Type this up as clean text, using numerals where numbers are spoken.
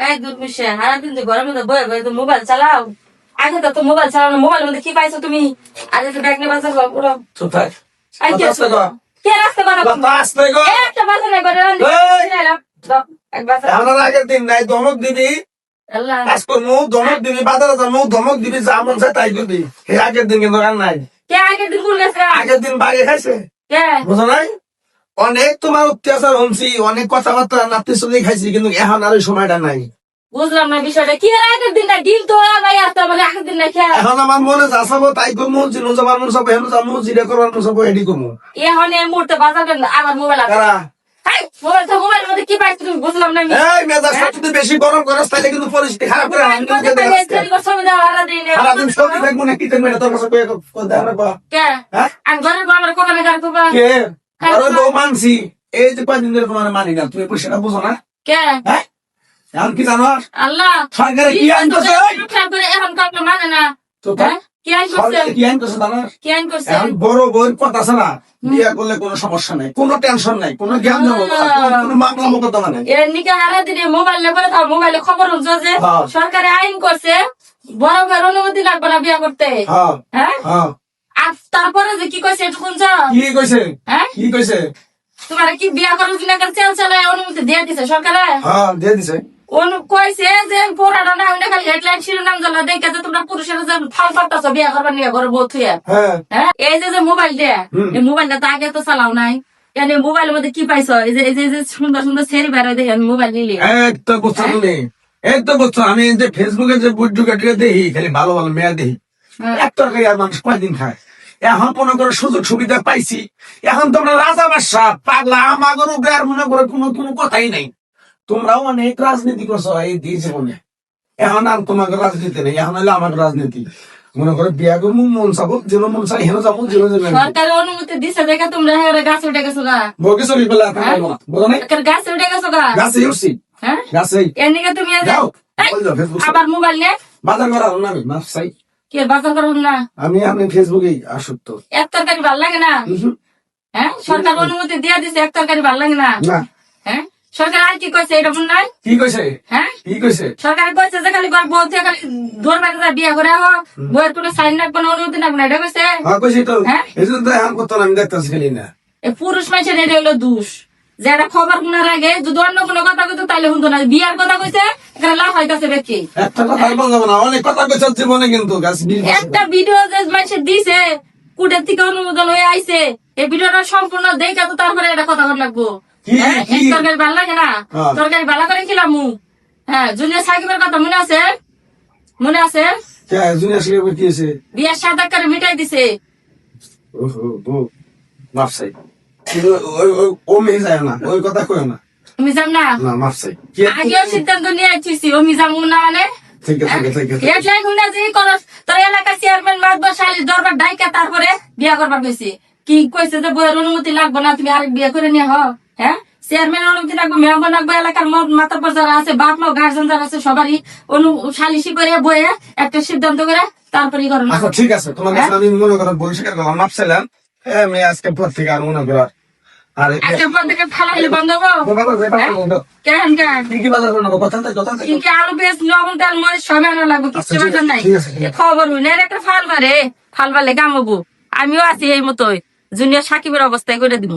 এই দুর্মিশে সারাদিন যে ঘরের মধ্যে বয়ে বয়ে মোবাইল চালাও। আগে তো মোবাইল চালানো, মোবাইলের মধ্যে কি পাইছো তুমি? আগে তো ব্যাগ নিয়ে বাজার পুরো চুপ থাক। এই কে রাস্তা কর। কে রাস্তা বানাবো? রাস্তা আসতে কর। একটা বাজার নাই করে এক বাজার আমার আগের দিন নাই ধমক দিবি, আল্লাহ কাজ করবো ধমক দিবি, বাজারে যাবো ধমক দিবি, যা মন চায় তাই করবি। হে আগের দিন কিন্তু আর নাই। কে আগের দিন ভুল গেছে? আগের দিন বাড়ি খাইছে, কে বুঝো নাই? অনেক তোমার অত্যাচার হচ্ছি, অনেক কথাবার্তা নাতি চলে খাইছি, কিন্তু এখন আর ওই সময়টা নাই। বুঝলাম না বিষয়টা কি। আর আগের দিন না ডিম তো ভাই আসতে বলে আগের দিন না খেয়ে এখন আমার মনে যা চাবো তাই করবো, জিনো যাবার মন চাবো হেন যাবো, জিরে করবার মন চাবো এডি করবো। এখন এই মুহূর্তে বাজার করেন আমার মোবাইল আছে। কারা? মোবাইল তো মোবাইলের মধ্যে কি পাইছো তুমি? বুঝলাম না আমি। এই মেজাজটা যদি বেশি গরম করস তাহলে কিন্তু পরিস্থিতি খারাপ করে আনবি। সারাদিন সবজি থাকবো না কি থাকবে না তোর কাছে দেখার পর কে হ্যাঁ আমি ঘরের বউ আমার কোকালে গাড়ি করবা কে আরে বউ মানছি, এই যে কয়দিন ধরে তোমার মানি না, তুমি সেটা বুঝো না? কে হ্যাঁ এখন কি জানো আল্লাহ সরকারে কি আইন করছে? এখন কাউকে মানে না। তো তাই কি আইন করছে? সরকারে কি আইন করছে জানো? কি আইন করছে? এখন বড় বউয়ের কথা আছে না, বিয়ে করলে কোনো সমস্যা নাই, কোনো টেনশন নাই, কোনো জ্ঞান দেবো কোনো মামলা মোকদ্দমা নাই। এর নিকে হারা দিনে মোবাইল নেবে তাও মোবাইলে খবর হচ্ছে যে হ্যাঁ। সরকারে আইন করছে বড় ভাইয়ের অনুমতি লাগবে না বিয়ে করতে। হ্যাঁ হ্যাঁ হ্যাঁ আর তারপরে যে কি কইছে একটু শুনছ? কি কইছে? হ্যাঁ কি কইছে? তোমার কি বিয়ে করার জন্য চেল চালায় অনুমতি দিয়ে দিছে সরকারে। হ্যাঁ দিয়ে দিছে। কইছে যে পোড়াটা না হইলে খালি হেডলাইন শিরোনাম জ্বালা দেখে যে তোমরা পুরুষেরা যে ফাল পারতাছো বিয়ে করবার নিয়ে ঘরে বউ থুয়ে। হ্যাঁ হ্যাঁ এই যে মোবাইল দেয়া এই মোবাইলটা তো আগে তো চালাও নাই। এনে মোবাইলের মধ্যে কি পাইছো? এই যে সুন্দর সুন্দর সেরি বেড়া দেখে মোবাইল নিলে এই তো বুঝছো তুমি, এই তো বুঝছো। আমি যে ফেসবুকে যে বুটজুকে দেখি খালি ভালো ভালো মেয়া দেখি, এক তরকারি আর মানুষ কয়দিন খায়। এখন মনে করে সুযোগ সুবিধা পাইছি, এখন তোমরা রাজা বাদশা পাগলা আমাগর উপরে আর মনে করে কোনো কোনো কথাই নাই। তোমরাও অনেক রাজনীতি করছো এই দিয়ে জীবনে, এখন আর তোমাকে রাজনীতি নেই, এখন হলো আমার রাজনীতি। মনে করে বিয়া করবো মন চাবো, যেন মন চাই হেন যাবো, যেন যেন সরকারের অনুমতি দিছে দেখে তোমরা গাছে উঠে গেছো গা। বকে চলি বলে বলো না গাছে উঠে গেছো গা। গাছে উঠছি, হ্যাঁ গাছে এর নিকে তুমি যাও এই, বলে যাও, ফেসবুক আবার মোবাইল নে বাজার করা হলো না। আমি মাছ চাই, কি বাজার করুন না। আমি ফেসবুকেই আসক্ত। এক তরকারি ভাল লাগে না। হ্যাঁ সরকার অনুমতি দিয়ে দিছে এক তরকারি ভাল লাগে না। না হ্যাঁ সরকার আর কি কইছে এটা শুন নাই? কি কইছে? হ্যাঁ কি কইছে? সরকার কইছে যে খালি ঘর বউ থেকে খালি ধরবার বিয়ে করে হোক বউয়ের কোনো সাইন রাখবো না অনুমতি রাখবো না এটা কইছে। হ্যাঁ কইছি তো, হ্যাঁ? এই জন্য তো এখন করতো না, আমি দেখতেছি খালি না। এই পুরুষ মানুষের এটা হলো দোষ যে একটা খবর শোনার আগে যদি অন্য কোনো কথা কইতো তাইলে শুনতো না। বিয়ার কথা কইছে এখানে লাভ হইতাছে ব্যক্তি। একটা কথা আর বলবো না, অনেক কথা কইছে জীবনে, কিন্তু গাছ 20 বছর একটা ভিডিও যে মানুষের দিছে কুটের থেকে অনুমোদন হয়ে আইছে এই ভিডিওটা সম্পূর্ণ দেখে তো তারপরে এটা কথা বলা লাগবো। কি- হ্যাঁ, কি? এই তরকারি ভালো লাগে না। হ্যাঁ। তরকারি ভালো করে খিলাম হ্যাঁ জুনিয়র সাকিবের কথা মনে আছে? মনে আছে? জুনিয়র আসলে কি হয়েছে? বিয়ার সাদা করে মিটাই দিছে। মাফ চাই, কিন্তু ও মেয়ে যায় না, ওই কথা কয় না। তুমি যাম না না মাফ চাই। আগেও সিদ্ধান্ত নিয়ে আইছি আমি যাবো না মানে ঠিক আছে ঠিক আছে, ঠিক আছে। হেডলাইন শুনলে যে করস তোর এলাকার চেয়ারম্যান মাতবর শালির দরবার ডাইকা তারপরে বিয়া করবার কইছে। কি কইছে যে বইয়ের অনুমতি লাগবে না, তুমি আরেক বিয়া করে নিয়ে হও। হ্যাঁ চেয়ারম্যান অনুমতি লাগবে, মেম্বার লাগবে, এলাকার মাতাব্বর যারা আছে বাপ মা গার্জেন যারা আছে সবারই সালিশি করে বইয়ে একটা সিদ্ধান্ত করে তারপরে করেন। আচ্ছা ঠিক আছে, তোমার কাছে আমি মনে করো ভুল স্বীকার করলাম, মাফ চাইলাম। আমি আজকে পর থেকে আর মনে করার আর আজকের পর থেকে ফালা হইলে বন্ধ হবো। কেন কেন কি বাজার করবো কথা কথা কি কি আলু পেঁয়াজ লবণ তেল মরিচ সব আনা লাগবে, কিছু আচ্ছা, ঠিক বাজার নাই। ঠিক আছে, ঠিক আছে। খবর হই না একটা ফাল পারে ফাল পারলে কামাবো। আমিও আছি এই মতোই জুনিয়র সাকিবের অবস্থায় করে দিব।